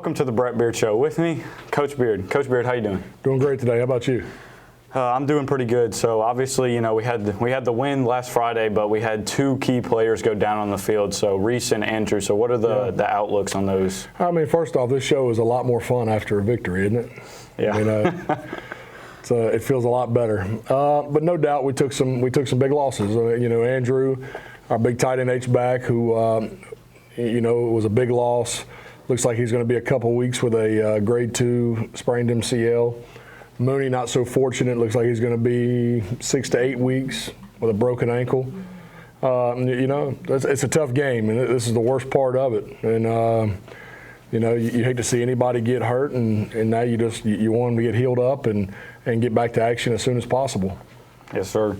Welcome to the Brett Beard Show. With me, Coach Beard. Coach Beard, how you doing? Doing great today. How about you? I'm doing pretty good. So obviously, you know, we had the win last Friday, but we had two key players go down on the field. So Reese and Andrew. So what are the outlooks on those? I mean, first off, this show is a lot more fun after a victory, isn't it? Yeah. I mean, it feels a lot better. But no doubt, we took some big losses. You know, Andrew, our big tight end H-back, who you know, it was a big loss. Looks like he's going to be a couple weeks with a grade 2 sprained MCL. Mooney, not so fortunate. Looks like he's going to be 6 to 8 weeks with a broken ankle. You know, it's a tough game, and this is the worst part of it. And you know, you hate to see anybody get hurt, and now you want them to get healed up and get back to action as soon as possible. Yes, sir.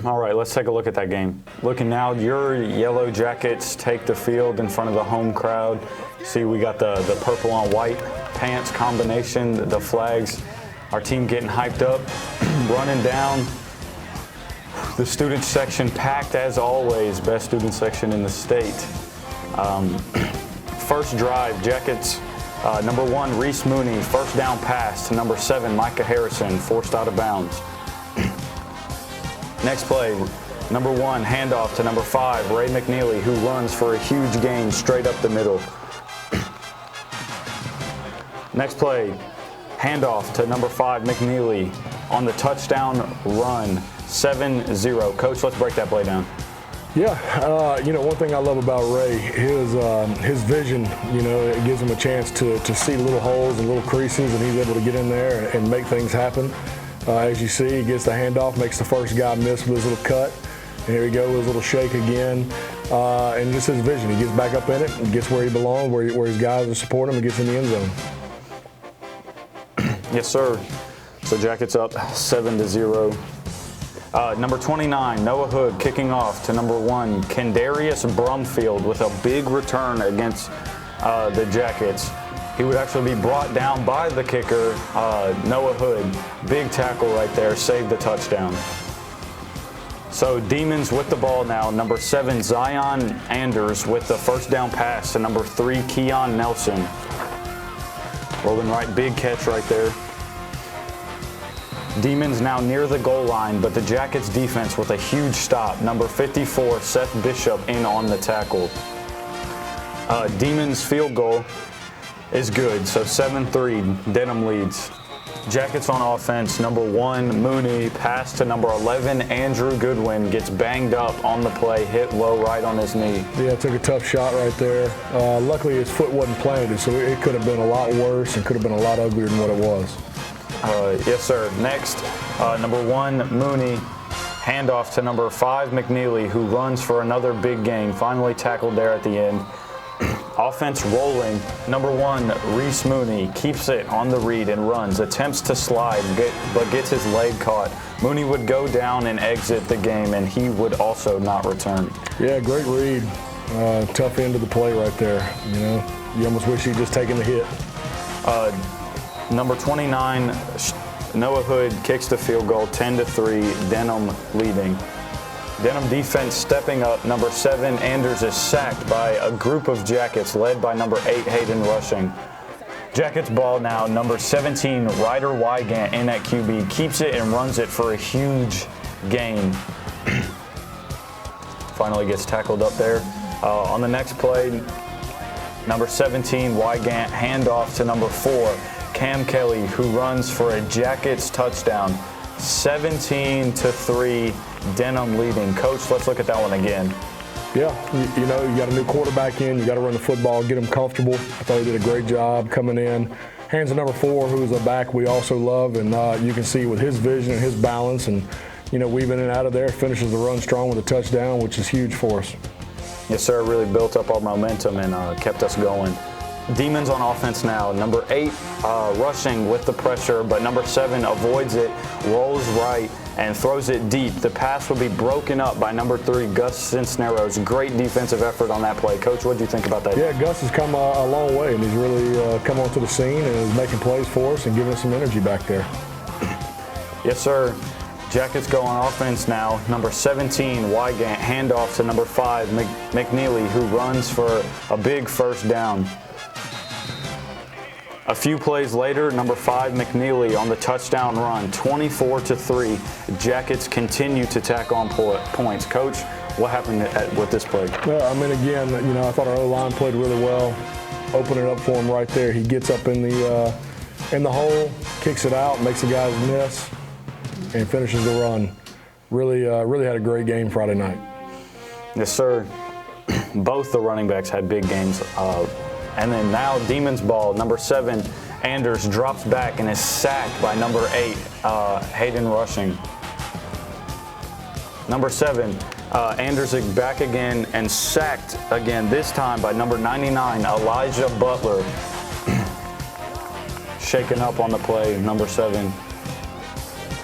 All right, let's take a look at that game. Looking now, your Yellow Jackets take the field in front of the home crowd. See, we got the purple on white pants combination, the flags. Our team getting hyped up, running down. The student section packed as always, best student section in the state. First drive, Jackets, number 1, Reese Mooney, first down pass to number 7, Micah Harrison, forced out of bounds. Next play, number 1, handoff to number 5, Ray McNeely, who runs for a huge gain straight up the middle. Next play, handoff to number 5, McNeely, on the touchdown run, 7-0. Coach, let's break that play down. Yeah, you know, one thing I love about Ray, his vision, you know, it gives him a chance to see little holes and little creases, and he's able to get in there and make things happen. As you see, he gets the handoff, makes the first guy miss with his little cut. And here we go with his little shake again. And just his vision. He gets back up in it and gets where he belongs, where his guys are supporting him, and gets in the end zone. Yes, sir. So Jackets up 7-0. Number 29, Noah Hood kicking off to number 1, Kendarius Brumfield with a big return against the Jackets. He would actually be brought down by the kicker, Noah Hood. Big tackle right there, saved the touchdown. So Demons with the ball now. Number 7, Zion Anders with the first down pass to number 3, Keon Nelson. Rolling right, big catch right there. Demons now near the goal line, but the Jackets defense with a huge stop. Number 54, Seth Bishop in on the tackle. Demons field goal is good, so 7-3, Denham leads. Jackets on offense, number 1, Mooney, pass to number 11, Andrew Goodwin, gets banged up on the play, hit low right on his knee. Yeah, took a tough shot right there. Luckily, his foot wasn't planted, so it could have been a lot worse and could have been a lot uglier than what it was. Yes, sir. Next, number 1, Mooney, handoff to number 5, McNeely, who runs for another big gain, finally tackled there at the end. Offense rolling. Number 1, Reese Mooney keeps it on the read and runs, attempts to slide, but gets his leg caught. Mooney would go down and exit the game, and he would also not return. Yeah, great read. Tough end of the play right there. You know, you almost wish he'd just taken the hit. Number 29, Noah Hood kicks the field goal, 10-3, Denham leading. Denham defense stepping up. Number 7, Anders is sacked by a group of Jackets led by number 8, Hayden Rushing. Jackets ball now. Number 17, Ryder Wygant in at QB, keeps it and runs it for a huge gain. Finally gets tackled up there. On the next play, number 17, Wygant, handoff to number 4, Cam Kelly, who runs for a Jackets touchdown. 17-3, Denham leading. Coach, let's look at that one again. Yeah, you know, you got a new quarterback in. You got to run the football, get him comfortable. I thought he did a great job coming in. Hands to number 4, who's a back we also love, and you can see with his vision and his balance and, you know, weaving in and out of there, finishes the run strong with a touchdown, which is huge for us. Yes, sir. Really built up our momentum and kept us going. Demons on offense now. Number 8 rushing with the pressure, but number 7 avoids it, rolls right, and throws it deep. The pass will be broken up by number 3, Gus Cisneros. Great defensive effort on that play. Coach, what do you think about that? Yeah, Gus has come a long way, and he's really come onto the scene and is making plays for us and giving us some energy back there. Yes, sir. Jackets go on offense now. Number 17, Wygant, handoff to number 5, McNeely, who runs for a big first down. A few plays later, number 5 McNeely on the touchdown run, 24-3. Jackets continue to tack on points. Coach, what happened with this play? Well, I mean, again, I thought our O-line played really well, opening it up for him right there. He gets up in the hole, kicks it out, makes the guys miss, and finishes the run. Really had a great game Friday night. Yes, sir. Both the running backs had big games. And then now Demons ball, number 7, Anders drops back and is sacked by number 8, Hayden Rushing. Number 7, Anders is back again and sacked again, this time by number 99, Elijah Butler. Shaken up on the play, number 7.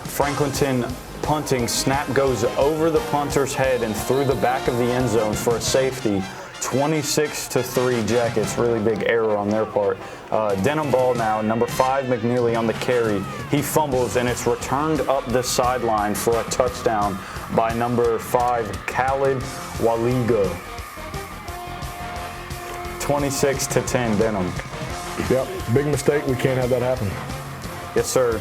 Franklinton punting, snap goes over the punter's head and through the back of the end zone for a safety. 26-3 Jackets, really big error on their part. Denham ball now, number 5 McNeely on the carry. He fumbles and it's returned up the sideline for a touchdown by number 5 Khalid Waliga. 26-10 Denham. Yep, big mistake. We can't have that happen. Yes, sir.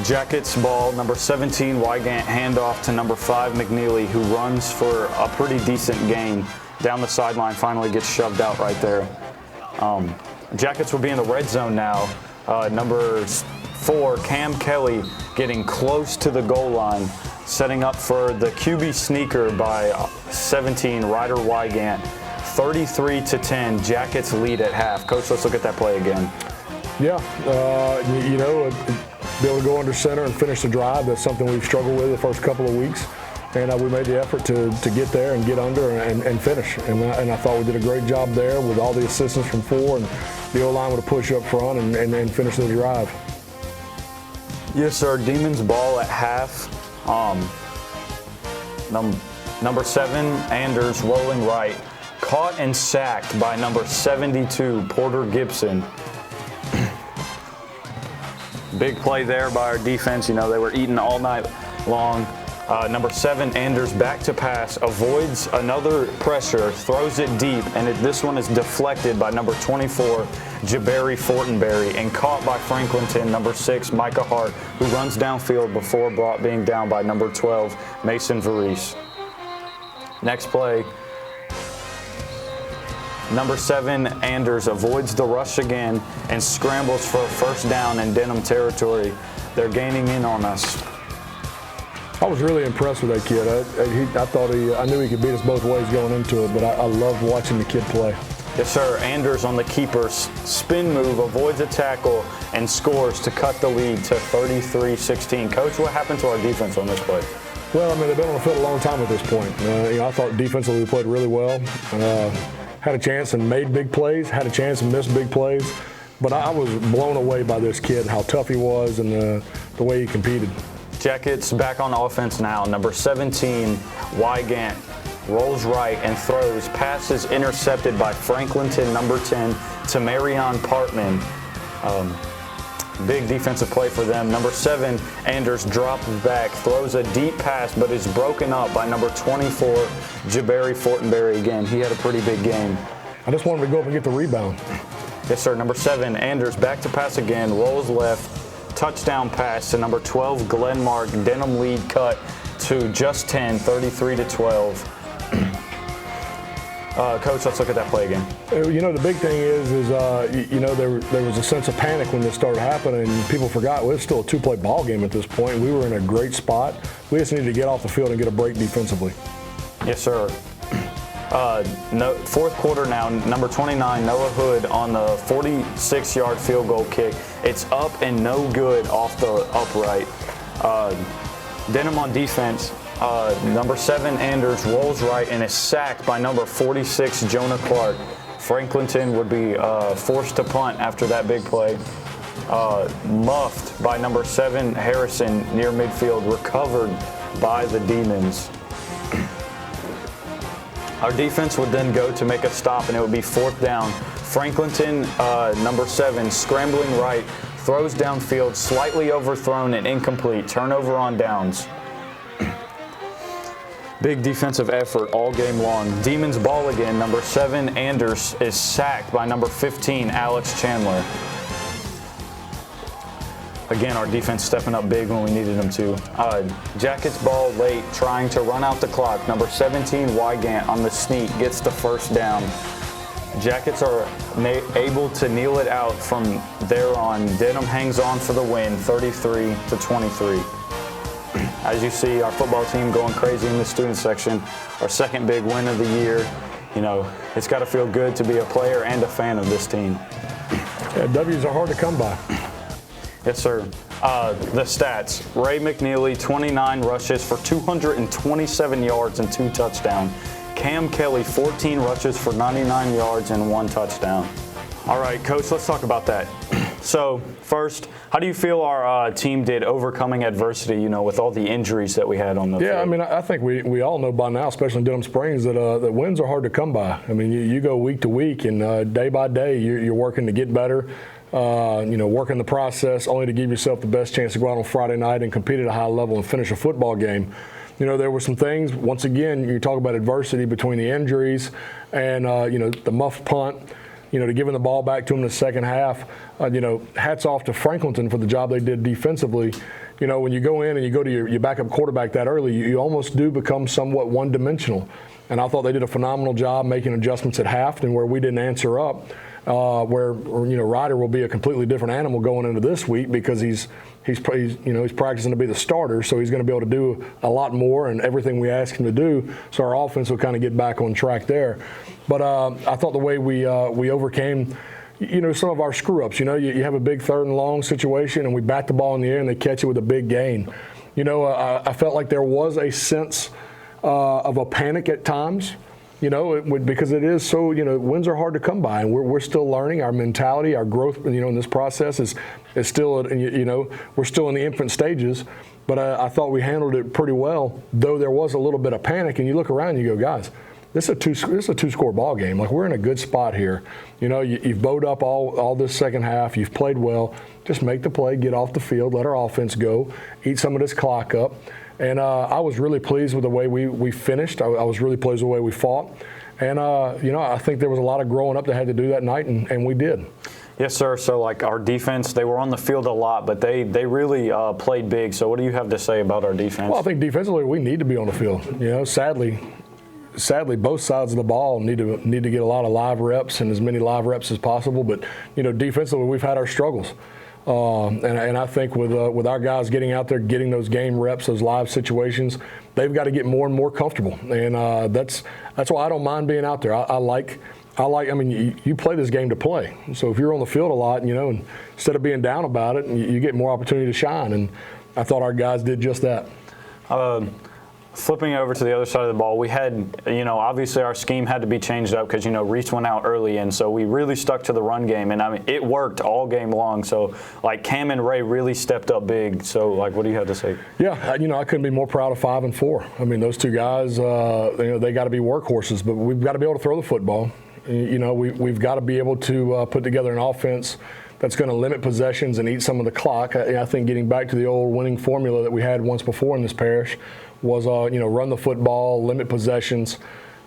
Jackets ball, number 17 Wygant, handoff to number 5 McNeely, who runs for a pretty decent gain down the sideline, finally gets shoved out right there. Jackets will be in the red zone now. Number 4 Cam Kelly getting close to the goal line, setting up for the QB sneaker by 17 Ryder Wygant. 33-10 Jackets lead at half. Coach, let's look at that play again. Yeah, be able to go under center and finish the drive. That's something we've struggled with the first couple of weeks. And we made the effort to get there and get under and finish. And I thought we did a great job there with all the assistance from 4 and the O-line with a push up front and finish the drive. Yes, sir. Demons ball at half. Number 7, Anders rolling right. Caught and sacked by number 72, Porter Gibson. Big play there by our defense. They were eating all night long. Number 7, Anders back to pass, avoids another pressure, throws it deep, and this one is deflected by number 24, Jabari Fortenberry, and caught by Franklinton, number 6, Micah Hart, who runs downfield before being down by number 12, Mason Varese. Next play. Number 7, Anders avoids the rush again and scrambles for a first down in Denham territory. They're gaining in on us. I was really impressed with that kid. I knew he could beat us both ways going into it, but I loved watching the kid play. Yes, sir. Anders on the keeper spin move, avoids a tackle, and scores to cut the lead to 33-16. Coach, what happened to our defense on this play? Well, they've been on the field a long time at this point. I thought defensively we played really well. Had a chance and made big plays, had a chance and missed big plays. But I was blown away by this kid, how tough he was and the way he competed. Jackets back on offense now. Number 17, Wygant, rolls right and throws. Pass is intercepted by Franklinton, number 10, to Marion Partman. Big defensive play for them. Number 7, Anders drops back, throws a deep pass, but is broken up by number 24, Jabari Fortenberry again. He had a pretty big game. I just wanted to go up and get the rebound. Yes, sir. Number 7, Anders back to pass again, rolls left, touchdown pass to number 12, Glenmark. Denham lead cut to just 10, 33-12. Coach, let's look at that play again. The big thing is there was a sense of panic when this started happening, and people forgot it was still a 2-play ball game at this point. We were in a great spot. We just needed to get off the field and get a break defensively. Yes, sir. Fourth quarter now, number 29, Noah Hood on the 46-yard field goal kick. It's up and no good off the upright. Denham on defense. Number 7, Anders rolls right and is sacked by number 46, Jonah Clark. Franklinton would be forced to punt after that big play. Muffed by number 7, Harrison near midfield, recovered by the Demons. Our defense would then go to make a stop, and it would be 4th down. Franklinton, number 7, scrambling right, throws downfield, slightly overthrown and incomplete. Turnover on downs. Big defensive effort all game long. Demons ball again. Number 7, Anders, is sacked by number 15, Alex Chandler. Again, our defense stepping up big when we needed them to. Jackets ball late, trying to run out the clock. Number 17, Wygant, on the sneak, gets the first down. Jackets are able to kneel it out from there on. Denham hangs on for the win, 33-23. As you see, our football team going crazy in the student section. Our second big win of the year. You know, it's got to feel good to be a player and a fan of this team. Yeah, W's are hard to come by. Yes, sir. The stats. Ray McNeely, 29 rushes for 227 yards and 2 touchdowns. Cam Kelly, 14 rushes for 99 yards and 1 touchdown. All right, Coach, let's talk about that. So, first, how do you feel our team did overcoming adversity, you know, with all the injuries that we had on the field? Yeah, I mean, I think we all know by now, especially in Denham Springs, that wins are hard to come by. I mean, you go week to week, and day by day, you're working to get better. You know, working the process only to give yourself the best chance to go out on Friday night and compete at a high level and finish a football game. You know, there were some things, once again, you talk about adversity between the injuries and, you know, the muff punt, you know, to giving the ball back to them in the second half. You know, hats off to Franklinton for the job they did defensively. You know, when you go in and you go to your backup quarterback that early, you almost do become somewhat one-dimensional. And I thought they did a phenomenal job making adjustments at half, and where we didn't answer up. Where you know, Ryder will be a completely different animal going into this week because he's practicing to be the starter, so he's going to be able to do a lot more and everything we ask him to do. So our offense will kind of get back on track there. But I thought the way we overcame, you know, some of our screw ups. You know, you have a big 3rd and long situation, and we bat the ball in the air and they catch it with a big gain. You know, I felt like there was a sense of a panic at times. You know, because it is so, you know, wins are hard to come by, and we're still learning. Our mentality, our growth, you know, in this process is still, you know, we're still in the infant stages. But I thought we handled it pretty well, though there was a little bit of panic. And you look around and you go, guys, this is a two-score ball game. Like, we're in a good spot here. You know, you've bowed up all this second half. You've played well. Just make the play, get off the field, let our offense go, eat some of this clock up. And I was really pleased with the way we finished. I was really pleased with the way we fought. And, you know, I think there was a lot of growing up that had to do that night, and we did. Yes, sir. So, like, our defense, they were on the field a lot, but they really played big. So what do you have to say about our defense? Well, I think defensively we need to be on the field. You know, sadly, both sides of the ball need to get a lot of live reps and as many live reps as possible. But, you know, defensively we've had our struggles. And I think with our guys getting out there, getting those game reps, those live situations, they've got to get more and more comfortable. And that's why I don't mind being out there. I mean, you play this game to play. So if you're on the field a lot, you know, and instead of being down about it, you get more opportunity to shine. And I thought our guys did just that. Flipping over to the other side of the ball, we had, you know, obviously our scheme had to be changed up because, you know, Reese went out early, and so we really stuck to the run game. And, I mean, it worked all game long. So, like, Cam and Ray really stepped up big. So, like, what do you have to say? Yeah, you know, I couldn't be more proud of 5 and 4. I mean, those two guys, you know, they got to be workhorses, but we've got to be able to throw the football. You know, we've got to be able to put together an offense that's going to limit possessions and eat some of the clock. I think getting back to the old winning formula that we had once before in this parish was, you know, run the football, limit possessions,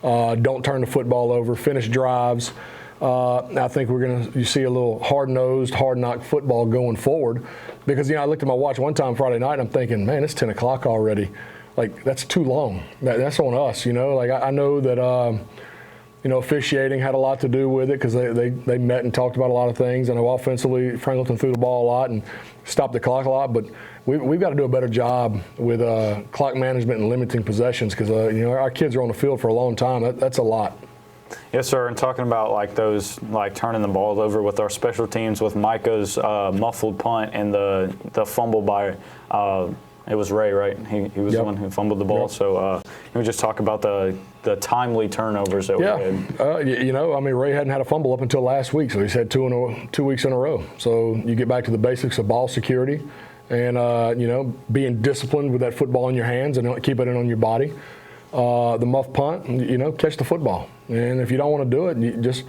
don't turn the football over, finish drives. I think you see a little hard-nosed, hard-knocked football going forward because, you know, I looked at my watch one time Friday night and I'm thinking, man, it's 10 o'clock already. Like, that's too long. That's on us, you know. Like, I know that, you know, officiating had a lot to do with it because they met and talked about a lot of things. I know offensively, Franklinton threw the ball a lot and stopped the clock a lot, but we've got to do a better job with clock management and limiting possessions because, you know, our kids are on the field for a long time. That's a lot. Yes, sir. And talking about, like, those, like, turning the ball over with our special teams with Micah's muffled punt and the fumble by it was Ray, right? He was the one who fumbled the ball. Yep. So we just talk about the timely turnovers that we had. You know, I mean, Ray hadn't had a fumble up until last week, so he's had 2 weeks in a row. So you get back to the basics of ball security and, you know, being disciplined with that football in your hands and keeping it on your body. The muff punt, you know, catch the football. And if you don't want to do it, you just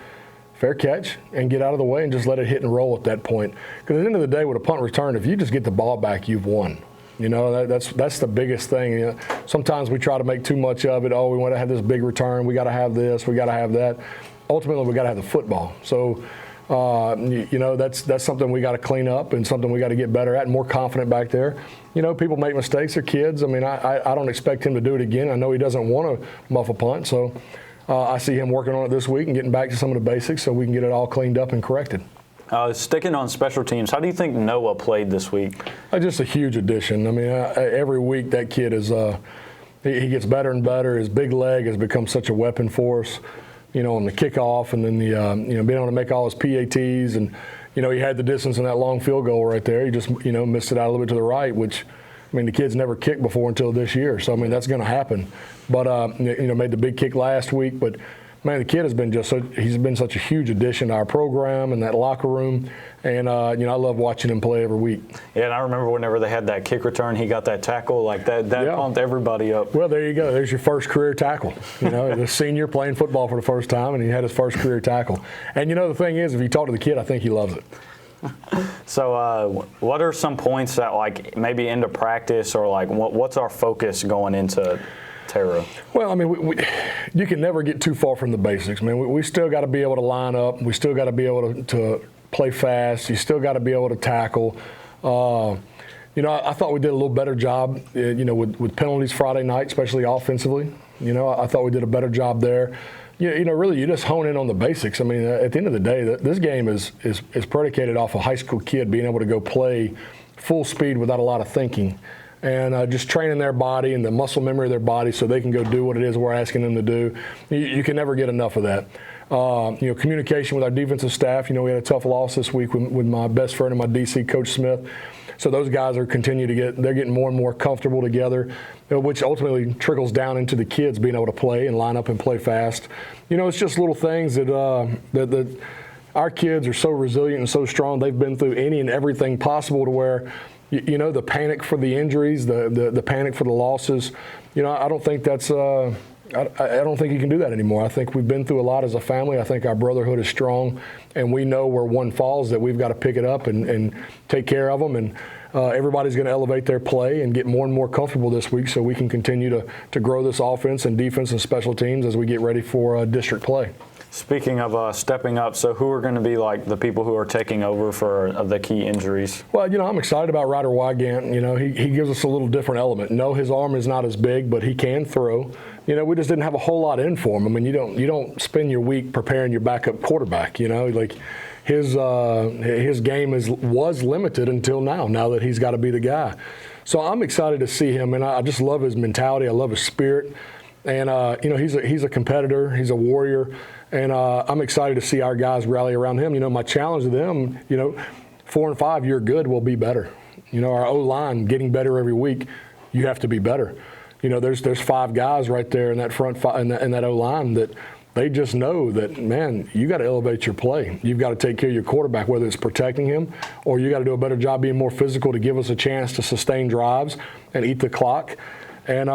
fair catch and get out of the way and just let it hit and roll at that point. Because at the end of the day, with a punt return, if you just get the ball back, you've won. You know, that's the biggest thing. You know, sometimes we try to make too much of it. Oh, we want to have this big return. We got to have this. We got to have that. Ultimately, we got to have the football. So, you know, that's something we got to clean up and something we got to get better at and more confident back there. You know, people make mistakes. They're kids. I mean, I don't expect him to do it again. I know he doesn't want to muff a punt. So I see him working on it this week and getting back to some of the basics so we can get it all cleaned up and corrected. Sticking on special teams, how do you think Noah played this week? Just a huge addition. I mean, every week that kid is he gets better and better. His big leg has become such a weapon for us, you know, on the kickoff and then the you know, being able to make all his PATs and, you know, he had the distance in that long field goal right there. He just, you know, missed it out a little bit to the right, which, I mean, the kid's never kicked before until this year. So, I mean, that's going to happen. But, you know, made the big kick last week. But, man, the kid has been he's been such a huge addition to our program and that locker room. And, you know, I love watching him play every week. Yeah, and I remember whenever they had that kick return, he got that tackle, like that pumped everybody up. Well, there you go. There's your first career tackle. You know, the senior playing football for the first time, and he had his first career tackle. And, you know, the thing is, if you talk to the kid, I think he loves it. So what are some points that, like, maybe into practice or, like, what's our focus going into Terra? Well, I mean, you can never get too far from the basics, man. We still got to be able to line up. We still got to be able to play fast. You still got to be able to tackle. You know, I thought we did a little better job, you know, with penalties Friday night, especially offensively. You know, I thought we did a better job there. You know, really, you just hone in on the basics. I mean, at the end of the day, this game is predicated off a high school kid being able to go play full speed without a lot of thinking. And just training their body and the muscle memory of their body so they can go do what it is we're asking them to do. You can never get enough of that. You know, communication with our defensive staff. You know, we had a tough loss this week with my best friend and my DC, Coach Smith. So those guys are they're getting more and more comfortable together, which ultimately trickles down into the kids being able to play and line up and play fast. You know, it's just little things that our kids are so resilient and so strong. They've been through any and everything possible to where, you know, the panic for the injuries, the panic for the losses, you know, I don't think that's I don't think you can do that anymore. I think we've been through a lot as a family. I think our brotherhood is strong, and we know where one falls that we've got to pick it up and take care of them. And everybody's going to elevate their play and get more and more comfortable this week so we can continue to grow this offense and defense and special teams as we get ready for district play. Speaking of stepping up, so who are going to be like the people who are taking over for the key injuries? Well, you know, I'm excited about Ryder Wygant. You know, he gives us a little different element. No, his arm is not as big, but he can throw. You know, we just didn't have a whole lot in for him. I mean, you don't spend your week preparing your backup quarterback. You know, like his game was limited until now that he's got to be the guy. So I'm excited to see him, and I just love his mentality. I love his spirit, and you know, he's a competitor. He's a warrior. And I'm excited to see our guys rally around him. You know, my challenge to them, you know, 4 and 5, you're good, we'll be better. You know, our O-line getting better every week, you have to be better. You know, there's 5 guys right there in that front in that O-line that they just know that, man, you got to elevate your play. You've got to take care of your quarterback, whether it's protecting him or you got to do a better job being more physical to give us a chance to sustain drives and eat the clock. And,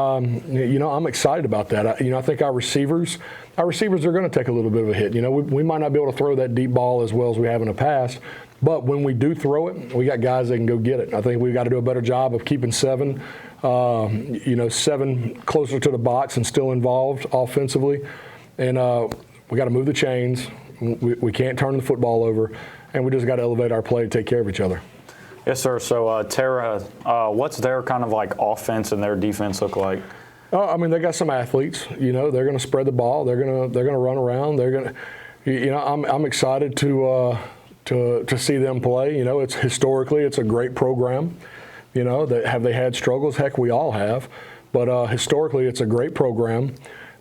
you know, I'm excited about that. You know, I think our receivers are going to take a little bit of a hit. You know, we might not be able to throw that deep ball as well as we have in the past, but when we do throw it, we got guys that can go get it. I think we've got to do a better job of keeping 7 closer to the box and still involved offensively. And we got to move the chains. We can't turn the football over, and we just got to elevate our play to take care of each other. Yes, sir. So, Terra, what's their kind of like offense and their defense look like? I mean, they got some athletes. You know, they're going to spread the ball. They're going to run around. They're going to, you know, I'm excited to see them play. You know, it's a great program. You know, have they had struggles? Heck, we all have. But historically, it's a great program.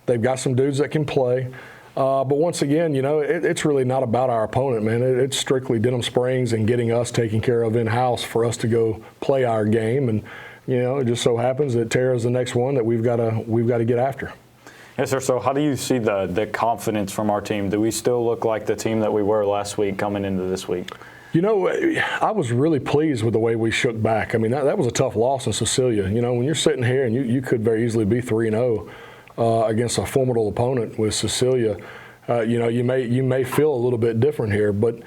They've got some dudes that can play. But once again, you know, it's really not about our opponent, man. It's strictly Denham Springs and getting us taken care of in-house for us to go play our game. And, you know, it just so happens that Terra's the next one that we've got to get after. Yes, sir. So how do you see the confidence from our team? Do we still look like the team that we were last week coming into this week? You know, I was really pleased with the way we shook back. I mean, that was a tough loss in Cecilia. You know, when you're sitting here and you could very easily be 3-0. Against a formidable opponent with Cecilia, you know, you may feel a little bit different here, but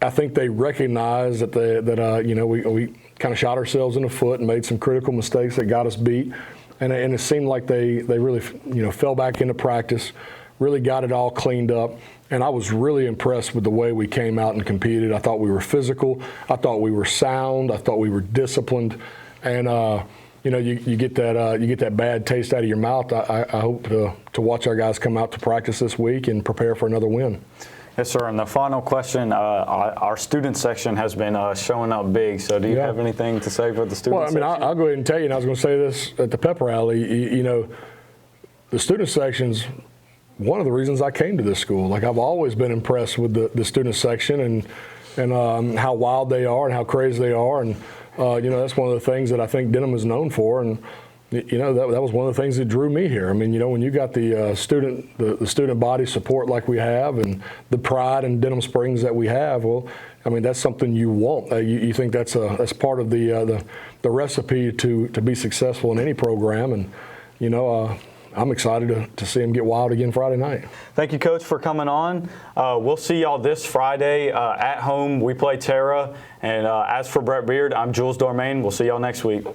I think they recognize that we kind of shot ourselves in the foot and made some critical mistakes that got us beat, and it seemed like they really fell back into practice, really got it all cleaned up, and I was really impressed with the way we came out and competed. I thought we were physical, I thought we were sound, I thought we were disciplined, and you get that bad taste out of your mouth. I hope to watch our guys come out to practice this week and prepare for another win. Yes, sir. And the final question, our student section has been showing up big. So do you have anything to say for the student section? Well, I'll go ahead and tell you, and I was going to say this at the pep rally, the student section's one of the reasons I came to this school. Like, I've always been impressed with the student section and how wild they are and how crazy they are. And, that's one of the things that I think Denham is known for. And, that was one of the things that drew me here. I mean, when you got the student body support like we have, and the pride in Denham Springs that we have, well, I mean, that's something you want. You think that's part of the recipe to be successful in any program, and I'm excited to see them get wild again Friday night. Thank you, Coach, for coming on. We'll see y'all this Friday at home. We play Terra, and as for Brett Beard, I'm Jules Dormain. We'll see y'all next week.